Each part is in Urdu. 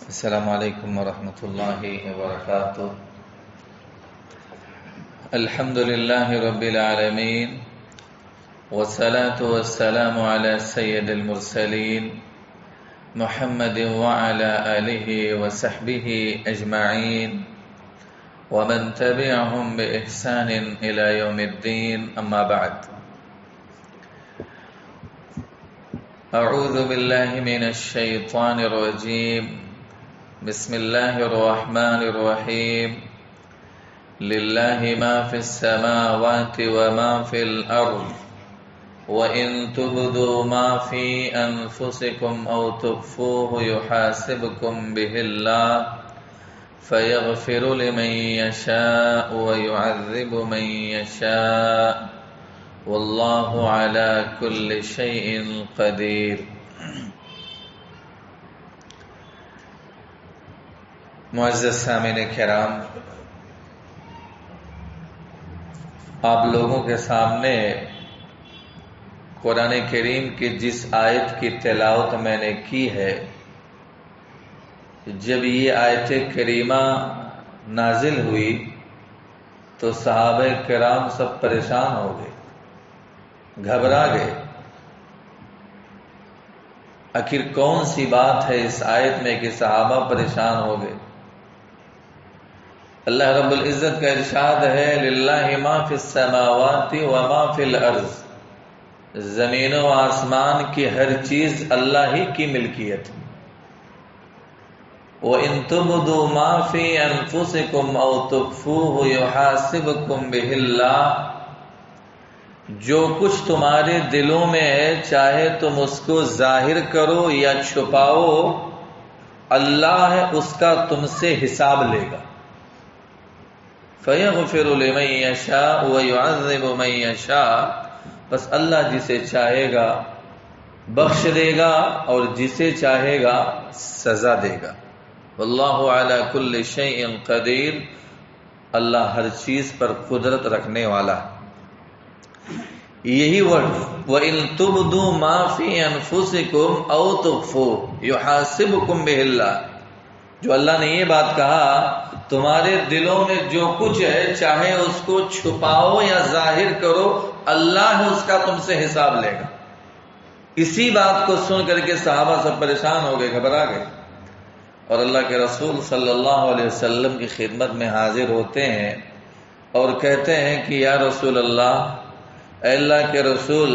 السلام علیکم ورحمۃ اللہ وبرکاتہ۔ الحمد للہ رب العالمین والصلاة والسلام علی سید المرسلین محمد وعلی آلہ وصحبہ اجمعین ومن تبعهم بإحسان إلى يوم الدین، اما بعد۔ اعوذ باللہ من الشیطان الرجیم، بسم اللہ الرحمن الرحیم۔ للہ ما فی السماوات وما فی الارض وَإِن تُبْدُوا مَا فِي أَنفُسِكُمْ أَوْ تُخْفُوهُ يُحَاسِبْكُم بِهِ اللَّهُ فَيَغْفِرُ لِمَن يَشَاءُ وَيُعَذِّبُ مَن يَشَاءُ وَاللَّهُ عَلَى كُلِّ شَيْءٍ قَدِيرٌ۔ معزز سامعین کرام، آپ لوگوں کے سامنے قرآن کریم کی جس آیت کی تلاوت میں نے کی ہے، جب یہ آیت کریمہ نازل ہوئی تو صحابہ کرام سب پریشان ہو گئے، گھبرا گئے۔ آخر کون سی بات ہے اس آیت میں کہ صحابہ پریشان ہو گئے؟ اللہ رب العزت کا ارشاد ہے، للہ ما فی السماوات وما فی الارض، زمین و آسمان کی ہر چیز اللہ ہی کی ملکیت ہے۔ وَإِن تُبْدُوا مَا فِي أَنفُسِكُمْ أَوْ تُخْفُوهُ يُحَاسِبْكُم بِهِ اللَّهُ، جو کچھ تمہارے دلوں میں ہے، چاہے تم اس کو ظاہر کرو یا چھپاؤ، اللہ اس کا تم سے حساب لے گا۔ فَيَغْفِرُ لِمَن يَشَاءُ وَيُعَذِّبُ مَن يَشَاءُ، بس اللہ جسے چاہے گا بخش دے گا اور جسے چاہے گا سزا دے گا۔ واللہ علی کل شیء قدیر، اللہ ہر چیز پر قدرت رکھنے والا ہے۔ یہی ورڈ وَإِن تُبْدُوا مَا فِي أَنفُسِكُمْ أَوْ تُخْفُوهُ يُحَاسِبْكُم بِهِ اللَّهُ، جو اللہ نے یہ بات کہا تمہارے دلوں میں جو کچھ ہے، چاہے اس کو چھپاؤ یا ظاہر کرو، اللہ اس کا تم سے حساب لے گا۔ اسی بات کو سن کر کے صحابہ سب پریشان ہو گئے، گھبرا گئے، اور اللہ کے رسول صلی اللہ علیہ وسلم کی خدمت میں حاضر ہوتے ہیں اور کہتے ہیں کہ یا رسول اللہ، اے اللہ کے رسول،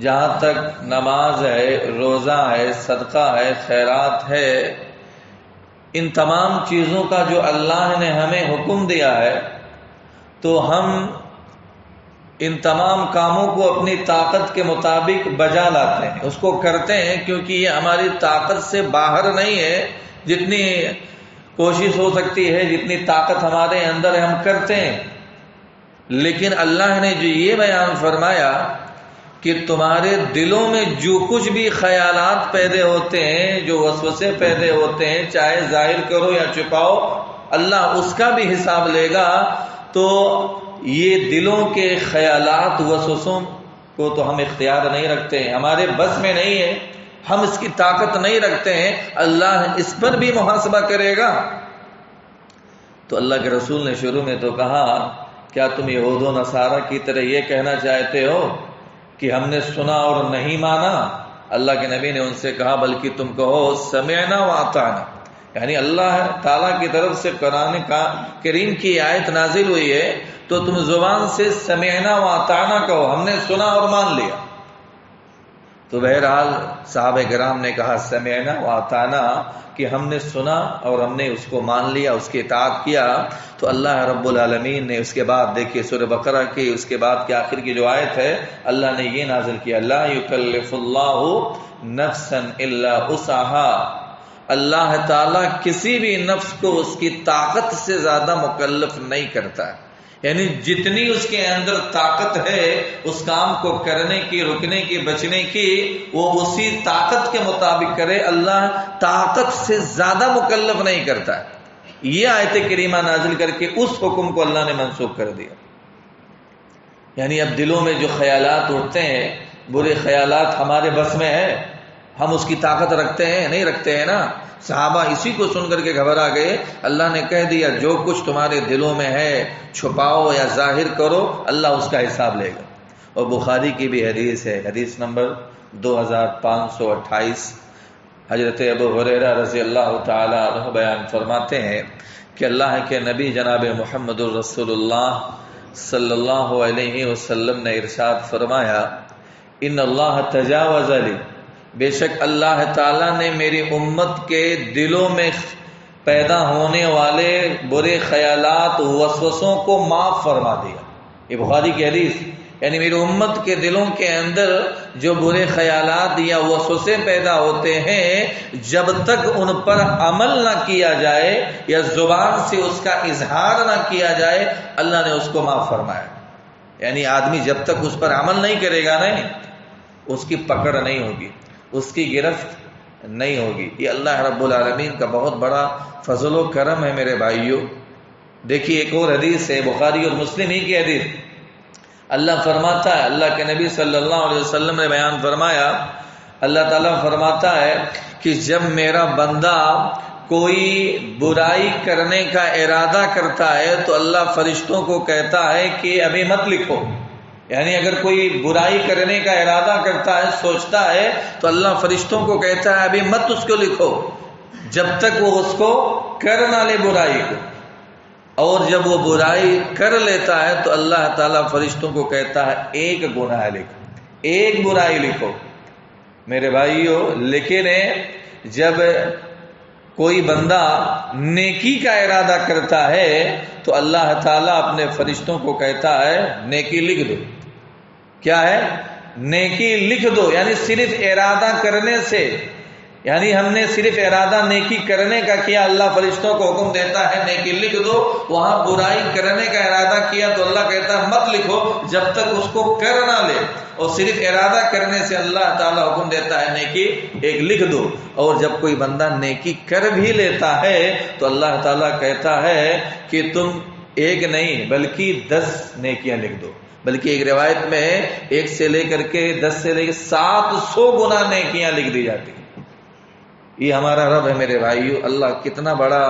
جہاں تک نماز ہے، روزہ ہے، صدقہ ہے، خیرات ہے، ان تمام چیزوں کا جو اللہ نے ہمیں حکم دیا ہے، تو ہم ان تمام کاموں کو اپنی طاقت کے مطابق بجا لاتے ہیں، اس کو کرتے ہیں، کیونکہ یہ ہماری طاقت سے باہر نہیں ہے۔ جتنی کوشش ہو سکتی ہے، جتنی طاقت ہمارے اندر ہے، ہم کرتے ہیں۔ لیکن اللہ نے جو یہ بیان فرمایا کہ تمہارے دلوں میں جو کچھ بھی خیالات پیدا ہوتے ہیں، جو وسوسے پیدا ہوتے ہیں، چاہے ظاہر کرو یا چھپاؤ، اللہ اس کا بھی حساب لے گا۔ تو یہ دلوں کے خیالات، وسوسوں کو تو ہم اختیار نہیں رکھتے ہیں، ہمارے بس میں نہیں ہے، ہم اس کی طاقت نہیں رکھتے ہیں، اللہ اس پر بھی محاسبہ کرے گا۔ تو اللہ کے رسول نے شروع میں تو کہا، کیا تم یہود و نصارہ کی طرح یہ کہنا چاہتے ہو کہ ہم نے سنا اور نہیں مانا؟ اللہ کے نبی نے ان سے کہا، بلکہ تم کہو سمعنا واطعنا، یعنی اللہ تعالیٰ کی طرف سے قرآن کریم کی آیت نازل ہوئی ہے تو تم زبان سے سمعنا واطعنا کہو، ہم نے سنا اور مان لیا۔ تو بہرحال صحابہ کرام نے کہا سمعنا واطعنا، کہ ہم نے سنا اور ہم نے اس کو مان لیا، اس کی اطاعت کیا۔ تو اللہ رب العالمین نے اس کے بعد دیکھیے سورہ بقرہ کی اس کے بعد کے آخر کی جو آیت ہے، اللہ نے یہ نازل کیا، لا یکلف اللہ نفسا الا وسعها، اللہ تعالیٰ کسی بھی نفس کو اس کی طاقت سے زیادہ مکلف نہیں کرتا ہے، یعنی جتنی اس کے اندر طاقت ہے اس کام کو کرنے کی، رکنے کی، بچنے کی، وہ اسی طاقت کے مطابق کرے، اللہ طاقت سے زیادہ مکلف نہیں کرتا ہے۔ یہ آیت کریمہ نازل کر کے اس حکم کو اللہ نے منسوخ کر دیا۔ یعنی اب دلوں میں جو خیالات اٹھتے ہیں، برے خیالات ہمارے بس میں ہے، ہم اس کی طاقت رکھتے ہیں؟ نہیں رکھتے ہیں نا۔ صحابہ اسی کو سن کر کے گھبرا گئے. اللہ نے کہہ دیا جو کچھ تمہارے دلوں میں ہے چھپاؤ یا ظاہر کرو اللہ اس کا حساب لے گا. اور بخاری کی بھی حدیث ہے، حدیث نمبر 2528. حضرت ابو ہریرہ رضی اللہ تعالی عنہ بیان فرماتے ہیں کہ اللہ کے نبی جناب محمد الرسول اللہ صلی اللہ علیہ وسلم نے ارشاد فرمایا ان اللہ تجاوز لی، بے شک اللہ تعالیٰ نے میری امت کے دلوں میں پیدا ہونے والے برے خیالات وسوسوں کو معاف فرما دیا. یہ بخاری کی حدیث، یعنی میری امت کے دلوں کے اندر جو برے خیالات یا وسوسے پیدا ہوتے ہیں جب تک ان پر عمل نہ کیا جائے یا زبان سے اس کا اظہار نہ کیا جائے اللہ نے اس کو معاف فرمایا. یعنی آدمی جب تک اس پر عمل نہیں کرے گا نہیں اس کی پکڑ نہیں ہوگی، اس کی گرفت نہیں ہوگی. یہ اللہ رب العالمین کا بہت بڑا فضل و کرم ہے میرے بھائیوں. دیکھیے ایک اور حدیث ہے بخاری اور مسلم ہی کی حدیث. اللہ فرماتا ہے، اللہ کے نبی صلی اللہ علیہ وسلم نے بیان فرمایا، اللہ تعالیٰ فرماتا ہے کہ جب میرا بندہ کوئی برائی کرنے کا ارادہ کرتا ہے تو اللہ فرشتوں کو کہتا ہے کہ ابھی مت لکھو. یعنی اگر کوئی برائی کرنے کا ارادہ کرتا ہے سوچتا ہے تو اللہ فرشتوں کو کہتا ہے ابھی مت اس کو لکھو جب تک وہ اس کو کر نہ لے برائی کو. اور جب وہ برائی کر لیتا ہے تو اللہ تعالیٰ فرشتوں کو کہتا ہے ایک گناہ لکھو، ایک برائی لکھو. میرے بھائیوں لیکن جب کوئی بندہ نیکی کا ارادہ کرتا ہے تو اللہ تعالیٰ اپنے فرشتوں کو کہتا ہے نیکی لکھ دو. کیا ہے؟ نیکی لکھ دو. یعنی صرف ارادہ کرنے سے، یعنی ہم نے صرف ارادہ نیکی کرنے کا کیا اللہ فرشتوں کو حکم دیتا ہے نیکی لکھ دو. وہاں برائی کرنے کا ارادہ کیا تو اللہ کہتا ہے مت لکھو جب تک اس کو کر نہ لے. اور صرف ارادہ کرنے سے اللہ تعالیٰ حکم دیتا ہے نیکی ایک لکھ دو. اور جب کوئی بندہ نیکی کر بھی لیتا ہے تو اللہ تعالیٰ کہتا ہے کہ تم ایک نہیں بلکہ 10 نیکیاں لکھ دو. بلکہ ایک روایت میں 1 سے لے کر کے 10 سے لے کے 700 گنا نیکیاں لکھ دی جاتی. یہ ہمارا رب ہے میرے بھائیو. اللہ کتنا بڑا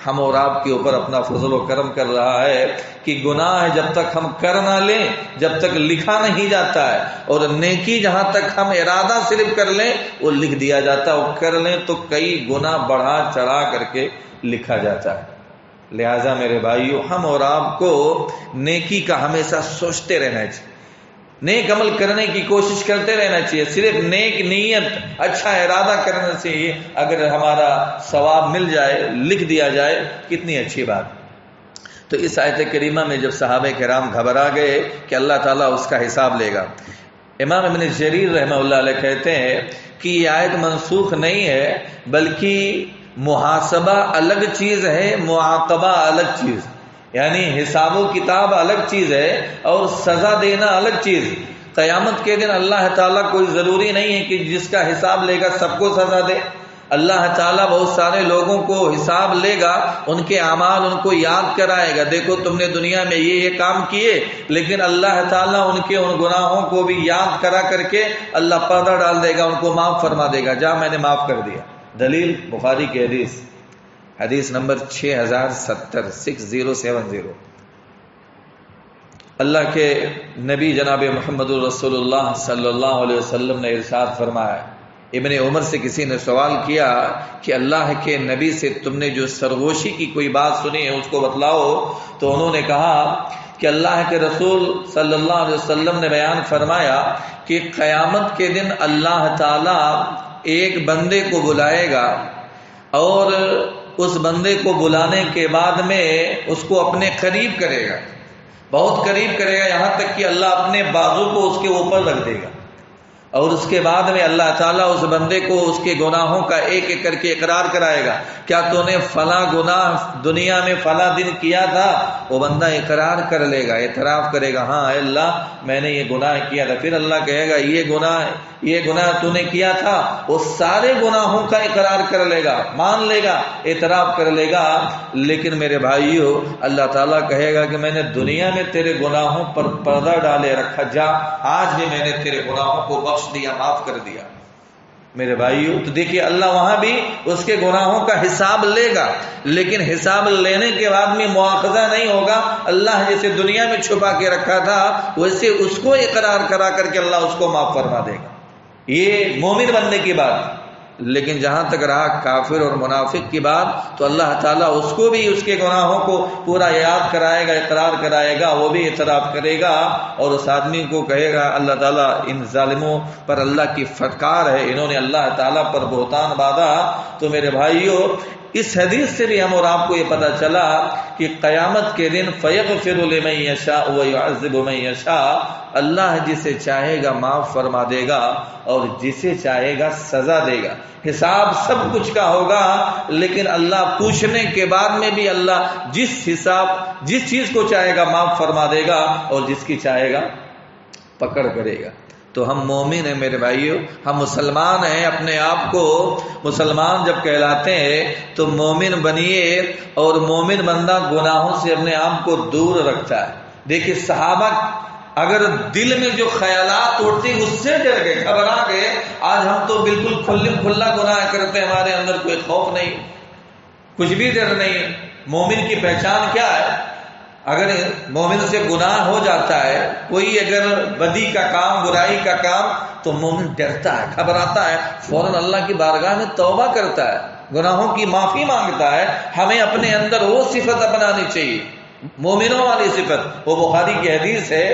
ہم اور آپ کے اوپر اپنا فضل و کرم کر رہا ہے کہ گناہ جب تک ہم کر نہ لیں جب تک لکھا نہیں جاتا ہے، اور نیکی جہاں تک ہم ارادہ صرف کر لیں وہ لکھ دیا جاتا ہے، اور کر لیں تو کئی گنا بڑھا چڑھا کر کے لکھا جاتا ہے. لہذا میرے بھائیو ہم اور آپ کو نیکی کا ہمیشہ سوچتے رہنا چاہیے، نیک عمل کرنے کی کوشش کرتے رہنا چاہیے. صرف نیک نیت اچھا ارادہ کرنے سے ہی اگر ہمارا ثواب مل جائے لکھ دیا جائے کتنی اچھی بات. تو اس آیت کریمہ میں جب صحابہ کرام گھبرا گئے کہ اللہ تعالیٰ اس کا حساب لے گا، امام ابن جریر رحمہ اللہ علیہ کہتے ہیں کہ یہ آیت منسوخ نہیں ہے بلکہ محاسبہ الگ چیز ہے، معاقبہ الگ چیز. یعنی حساب و کتاب الگ چیز ہے اور سزا دینا الگ چیز. قیامت کے دن اللہ تعالیٰ کوئی ضروری نہیں ہے کہ جس کا حساب لے گا سب کو سزا دے. اللہ تعالیٰ بہت سارے لوگوں کو حساب لے گا، ان کے اعمال ان کو یاد کرائے گا، دیکھو تم نے دنیا میں یہ کام کیے، لیکن اللہ تعالیٰ ان کے ان گناہوں کو بھی یاد کرا کر کے اللہ پردہ ڈال دے گا، ان کو معاف فرما دے گا، جا میں نے معاف کر دیا. دلیل بخاری کی حدیث، حدیث نمبر 6070 6070. اللہ کے نبی جناب محمد الرسول اللہ صلی اللہ علیہ وسلم نے ارشاد فرمایا. ابن عمر سے کسی نے سوال کیا کہ اللہ کے نبی سے تم نے جو سرگوشی کی کوئی بات سنی ہے اس کو بتلاؤ. تو انہوں نے کہا کہ اللہ کے رسول صلی اللہ علیہ وسلم نے بیان فرمایا کہ قیامت کے دن اللہ تعالیٰ ایک بندے کو بلائے گا اور اس بندے کو بلانے کے بعد میں اس کو اپنے قریب کرے گا، بہت قریب کرے گا، یہاں تک کہ اللہ اپنے بازو کو اس کے اوپر رکھ دے گا. اور اس کے بعد میں اللہ تعالیٰ اس بندے کو اس کے گناہوں کا ایک ایک کر کے اقرار کرائے گا. کیا تو نے فلاں گناہ دنیا میں فلاں دن کیا تھا؟ وہ بندہ اقرار کر لے گا، اعتراف کرے گا، ہاں اے اللہ میں نے یہ گناہ کیا تھا. پھر اللہ کہے گا یہ گناہ تو نے کیا تھا. وہ سارے گناہوں کا اقرار کر لے گا، مان لے گا، اعتراف کر لے گا. لیکن میرے بھائیو اللہ تعالیٰ کہے گا کہ میں نے دنیا میں تیرے گناہوں پر پردہ ڈالے رکھا، جا آج بھی میں نے تیرے گناہوں کو بخش دیا، معاف کر دیا. میرے بھائیو، تو دیکھیے اللہ وہاں بھی اس کے گناہوں کا حساب لے گا، لیکن حساب لینے کے بعد میں مواخذہ نہیں ہوگا۔ اللہ جیسے دنیا میں چھپا کے رکھا تھا ویسے اس کو اقرار کرا کر کے اللہ اس کو معاف فرما دے گا۔ یہ مومن بننے کی بات۔ لیکن جہاں تک رہا کافر اور منافق کی بات، تو اللہ تعالیٰ اس کو بھی اس کے گناہوں کو پورا یاد کرائے گا، اقرار کرائے گا، وہ بھی اعتراف کرے گا، اور اس آدمی کو کہے گا اللہ تعالیٰ ان ظالموں پر اللہ کی فٹکار ہے، انہوں نے اللہ تعالیٰ پر بہتان باندھا۔ تو میرے بھائیوں، اس حدیث سے بھی ہم اور آپ کو یہ پتہ چلا کہ قیامت کے دن فیغفر لمن یشاء ویعذب من یشاء، اللہ جسے چاہے گا معاف فرما دے گا اور جسے چاہے گا سزا دے گا۔ حساب سب کچھ کا ہوگا، لیکن اللہ پوچھنے کے بعد میں بھی اللہ جس چیز کو چاہے گا معاف فرما دے گا اور جس کی چاہے گا پکڑ کرے گا۔ تو ہم مومن ہیں میرے بھائیوں، ہم مسلمان ہیں، اپنے آپ کو مسلمان جب کہلاتے ہیں تو مومن بنیے، اور مومن بندہ گناہوں سے اپنے آپ کو دور رکھتا ہے۔ دیکھیے صحابہ اگر دل میں جو خیالات اٹھتے اس سے ڈر گئے، گھبرا گئے۔ آج ہم تو بالکل کھلا گناہ کرتے ہیں، ہمارے اندر کوئی خوف نہیں، کچھ بھی ڈر نہیں۔ مومن کی پہچان کیا ہے؟ اگر مومن سے گناہ ہو جاتا ہے، کوئی اگر بدی کا کام، برائی کا کام، تو مومن ڈرتا ہے، گھبراتا ہے، فوراً اللہ کی بارگاہ میں توبہ کرتا ہے، گناہوں کی معافی مانگتا ہے۔ ہمیں اپنے اندر وہ صفت اپنانی چاہیے، مومنوں والی صفت۔ وہ بخاری کی حدیث ہے،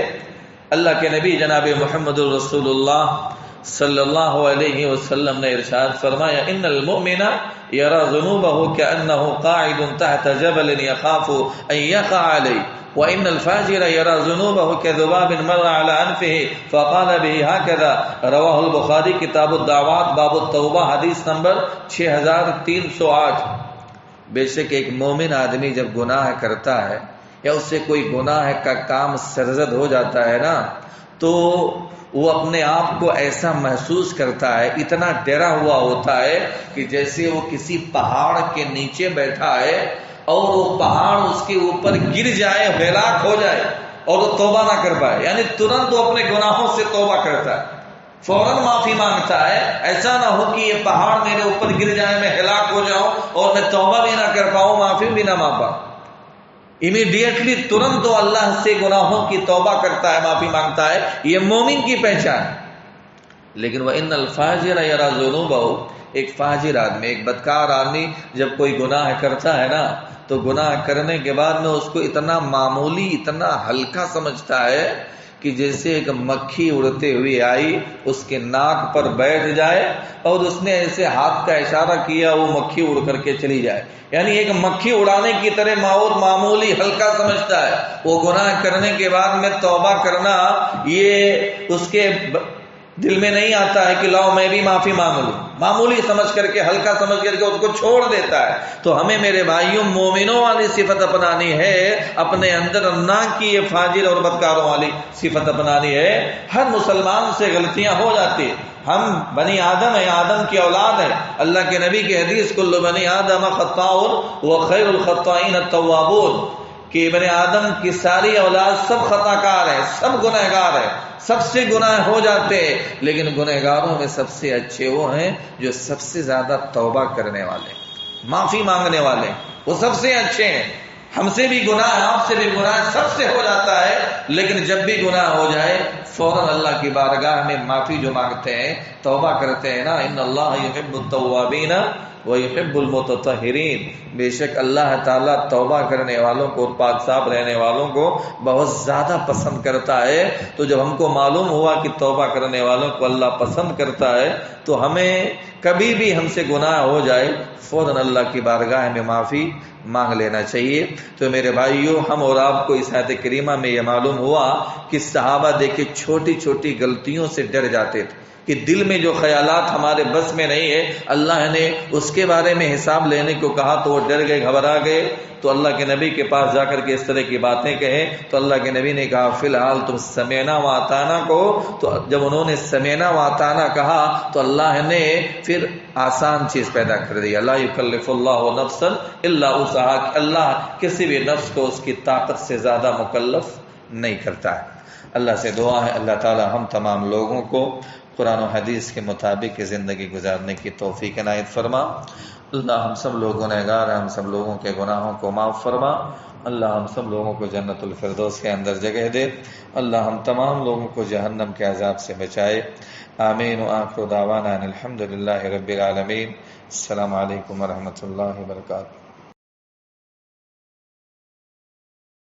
اللہ کے نبی جناب محمد رسول اللہ صلی اللہ علیہ وسلم نے ارشاد فرمایا، ان المؤمن یرى ذنوبه كأنه قاعد تحت جبل يخاف ان يقع عليه وان الفاجر يرى ذنوبه كذباب مر على انفه فقال به هكذا، رواه البخاری کتاب الدعوات باب التوبہ، حدیث نمبر 6308۔ بے شک ایک مومن آدمی جب گناہ کرتا ہے یا اس سے کوئی گناہ کا کام سرزد ہو جاتا ہے نا، تو وہ اپنے آپ کو ایسا محسوس کرتا ہے، اتنا ڈرا ہوا ہوتا ہے کہ جیسے وہ کسی پہاڑ کے نیچے بیٹھا ہے اور وہ پہاڑ اس کے اوپر گر جائے، ہلاک ہو جائے اور وہ توبہ نہ کر پائے۔ یعنی ترنت وہ اپنے گناہوں سے توبہ کرتا ہے، فوراً معافی مانگتا ہے۔ ایسا نہ ہو کہ یہ پہاڑ میرے اوپر گر جائے، میں ہلاک ہو جاؤں اور میں توبہ بھی نہ کر پاؤں، معافی بھی نہ مانگ پاؤں۔ امیڈیٹلی ترنت تو اللہ سے گناہوں کی توبہ کرتا ہے، معافی مانگتا ہے، یہ مومن کی پہچان۔ لیکن وَإِنَّ الْفَاجِرَ يَرَى ذُنُوبَهُ، ایک فاجر آدمی، ایک بدکار آدمی جب کوئی گناہ کرتا ہے نا، تو گناہ کرنے کے بعد میں اس کو اتنا معمولی، اتنا ہلکا سمجھتا ہے کہ جیسے ایک مکھی اڑتے ہوئی آئی اس کے ناک پر بیٹھ جائے اور اس نے ایسے ہاتھ کا اشارہ کیا، وہ مکھی اڑ کر کے چلی جائے۔ یعنی ایک مکھی اڑانے کی طرح معمولی ہلکا سمجھتا ہے۔ وہ گناہ کرنے کے بعد میں توبہ کرنا، یہ اس کے دل میں نہیں آتا ہے کہ لاؤ میں بھی معافی مانگ لوں، معمولی سمجھ کر کے، ہلکا سمجھ کر کے اس کو چھوڑ دیتا ہے۔ تو ہمیں میرے بھائیوں مومنوں والی صفت اپنانی ہے، اپنے اندر نہ کہ یہ فاجر اور بدکاروں والی صفت اپنانی ہے۔ ہر مسلمان سے غلطیاں ہو جاتی ہیں، ہم بنی آدم ہیں، آدم کی اولاد ہیں۔ اللہ کے نبی کی حدیث کل بنی آدم خطاء وخیر الخطائین التوابون، کہ بنی آدم کی ساری اولاد سب خطا کار ہیں، سب گنہگار ہیں، سب سے گناہ ہو جاتے ہیں، لیکن گنہگاروں میں سب سے اچھے وہ ہیں جو سب سے زیادہ توبہ کرنے والے، معافی مانگنے والے، وہ سب سے اچھے ہیں۔ ہم سے بھی گناہ، آپ سے بھی گناہ، سب سے ہو جاتا ہے، لیکن جب بھی گناہ ہو جائے فوراً اللہ کی بارگاہ میں معافی جو مانگتے ہیں، توبہ کرتے ہیں نا، ان اللہ یحب التوابین وَيُحِبُّ الْمُتَطَهِّرِينَ، بے شک اللہ تعالیٰ توبہ کرنے والوں کو اور پاک صاف رہنے والوں کو بہت زیادہ پسند کرتا ہے۔ تو جب ہم کو معلوم ہوا کہ توبہ کرنے والوں کو اللہ پسند کرتا ہے، تو ہمیں کبھی بھی ہم سے گناہ ہو جائے فوراً اللہ کی بارگاہ میں معافی مانگ لینا چاہیے۔ تو میرے بھائیوں، ہم اور آپ کو اس آیت کریمہ میں یہ معلوم ہوا کہ صحابہ دیکھے چھوٹی چھوٹی غلطیوں سے ڈر جاتے تھے، کہ دل میں جو خیالات ہمارے بس میں نہیں ہے، اللہ نے اس کے بارے میں حساب لینے کو کہا تو وہ ڈر گئے، گھبرا گئے، تو اللہ کے نبی کے پاس جا کر کے اس طرح کی باتیں کہیں تو اللہ کے نبی نے کہا فی الحال تم سمعنا و اطعنا کو۔ تو جب انہوں نے سمعنا و اطعنا کہا تو اللہ نے پھر آسان چیز پیدا کر دی، لا یکلف اللہ نفسا الا وسعها، اللہ کسی بھی نفس کو اس کی طاقت سے زیادہ مکلف نہیں کرتا ہے۔ اللہ سے دعا ہے اللہ تعالی ہم تمام لوگوں کو قرآن و حدیث کے مطابق زندگی گزارنے کی توفیق عنایت فرما۔ اللہ ہم سب لوگ گنہگار ہیں، ہم سب لوگوں کے گناہوں کو معاف فرما۔ اللہ ہم سب لوگوں کو جنت الفردوس کے اندر جگہ دے۔ اللہ ہم تمام لوگوں کو جہنم کے عذاب سے بچائے۔ آمین و آخر دعوانا ان الحمد للہ رب العالمین۔ السلام علیکم ورحمۃ اللہ وبرکاتہ۔